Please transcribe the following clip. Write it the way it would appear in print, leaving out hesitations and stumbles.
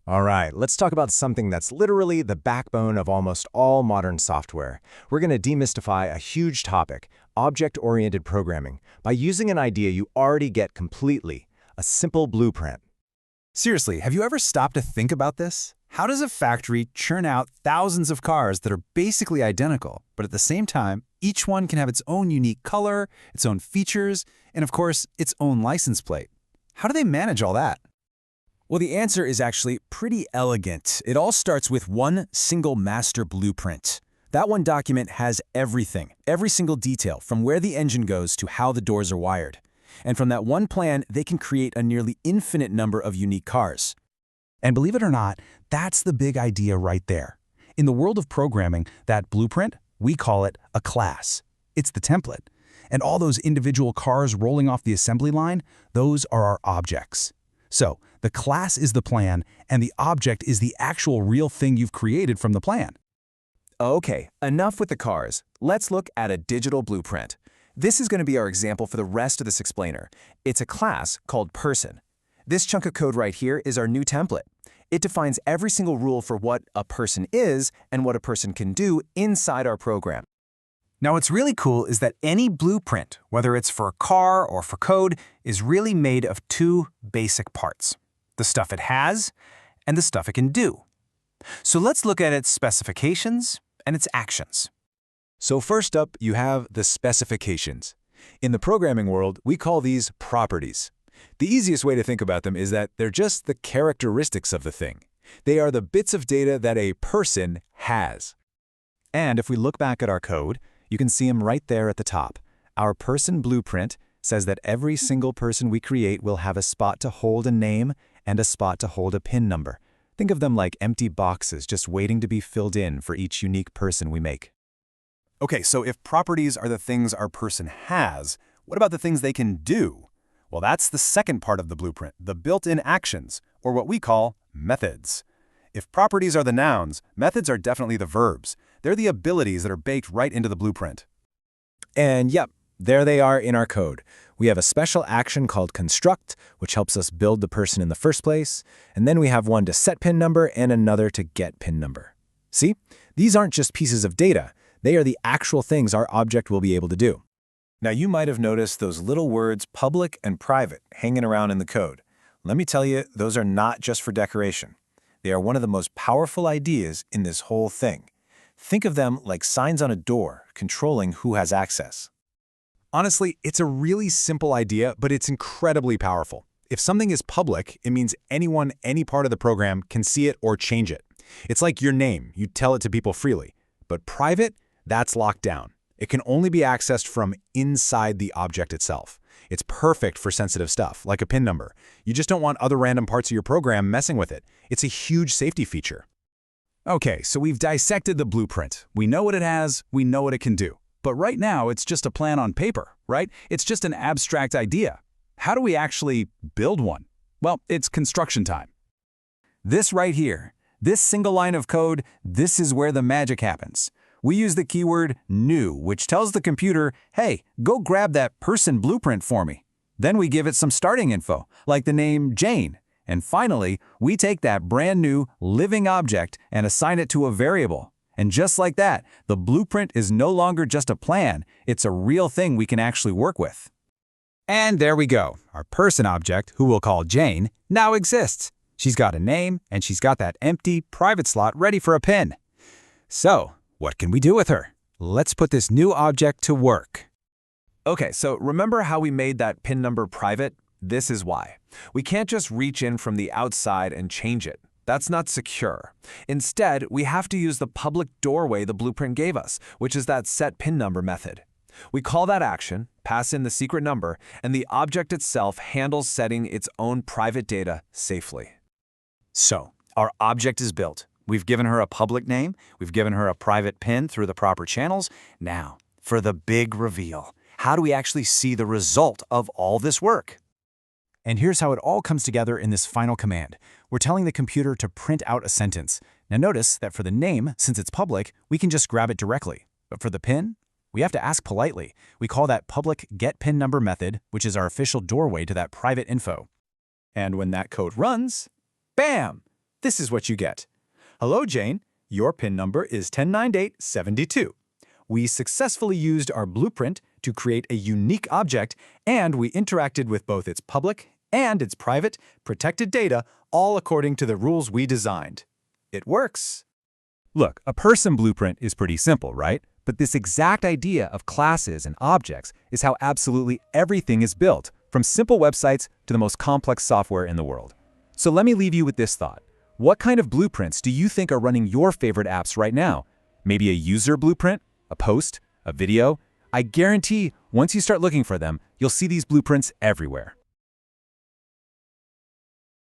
All right, let's talk about something that's literally the backbone of almost all modern software. We're going to demystify a huge topic, object-oriented programming, by using an idea you already get completely, a simple blueprint. Seriously, have you ever stopped to think about this? How does a factory churn out thousands of cars that are basically identical, but at the same time, each one can have its own unique color, its own features, and of course, its own license plate? How do they manage all that? Well, the answer is actually pretty elegant. It all starts with one single master blueprint. That one document has everything, every single detail, from where the engine goes to how the doors are wired. And from that one plan, they can create a nearly infinite number of unique cars. And believe it or not, that's the big idea right there. In the world of programming, that blueprint, we call it a class. It's the template. And all those individual cars rolling off the assembly line, those are our objects. So, the class is the plan, and the object is the actual real thing you've created from the plan. Okay, enough with the cars. Let's look at a digital blueprint. This is going to be our example for the rest of this explainer. It's a class called person. This chunk of code right here is our new template. It defines every single rule for what a person is and what a person can do inside our program. Now, what's really cool is that any blueprint, whether it's for a car or for code, is really made of two basic parts: the stuff it has and the stuff it can do. So let's look at its specifications and its actions. So first up, you have the specifications. In the programming world, we call these properties. The easiest way to think about them is that they're just the characteristics of the thing. They are the bits of data that a person has. And if we look back at our code, you can see them right there at the top. Our person blueprint says that every single person we create will have a spot to hold a name and a spot to hold a PIN number. Think of them like empty boxes just waiting to be filled in for each unique person we make. Okay, so if properties are the things our person has, what about the things they can do? Well, that's the second part of the blueprint, the built-in actions, or what we call methods. If properties are the nouns, methods are definitely the verbs. They're the abilities that are baked right into the blueprint. And yep, there they are in our code. We have a special action called construct, which helps us build the person in the first place, and then we have one to set PIN number and another to get PIN number. See? These aren't just pieces of data. They are the actual things our object will be able to do. Now, you might have noticed those little words public and private hanging around in the code. Let me tell you, those are not just for decoration. They are one of the most powerful ideas in this whole thing. Think of them like signs on a door, controlling who has access. Honestly, it's a really simple idea, but it's incredibly powerful. If something is public, it means anyone, any part of the program can see it or change it. It's like your name, you tell it to people freely. But private, that's locked down. It can only be accessed from inside the object itself. It's perfect for sensitive stuff, like a PIN number. You just don't want other random parts of your program messing with it. It's a huge safety feature. Okay, so we've dissected the blueprint. We know what it has, we know what it can do. But right now, it's just a plan on paper, right? It's just an abstract idea. How do we actually build one? Well, it's construction time. This right here, this single line of code, this is where the magic happens. We use the keyword new, which tells the computer, hey, go grab that person blueprint for me. Then we give it some starting info, like the name Jane. And finally, we take that brand new living object and assign it to a variable. And just like that, the blueprint is no longer just a plan, it's a real thing we can actually work with. And there we go. Our person object, who we'll call Jane, now exists. She's got a name, and she's got that empty private slot ready for a PIN. So, what can we do with her? Let's put this new object to work. Okay, so remember how we made that PIN number private? This is why. We can't just reach in from the outside and change it. That's not secure. Instead, we have to use the public doorway the blueprint gave us, which is that set PIN number method. We call that action, pass in the secret number, and the object itself handles setting its own private data safely. So, our object is built. We've given her a public name, we've given her a private PIN through the proper channels. Now, for the big reveal. How do we actually see the result of all this work? And here's how it all comes together in this final command. We're telling the computer to print out a sentence. Now notice that for the name, since it's public, we can just grab it directly. But for the PIN, we have to ask politely. We call that public getPINNumber method, which is our official doorway to that private info. And when that code runs, bam! this is what you get. Hello, Jane. Your PIN number is 109872. We successfully used our blueprint to create a unique object, and we interacted with both its public and its private, protected data, all according to the rules we designed. It works. Look, a person blueprint is pretty simple, right? But this exact idea of classes and objects is how absolutely everything is built, from simple websites to the most complex software in the world. So let me leave you with this thought. What kind of blueprints do you think are running your favorite apps right now? Maybe a user blueprint? A post? A video? I guarantee once you start looking for them, you'll see these blueprints everywhere.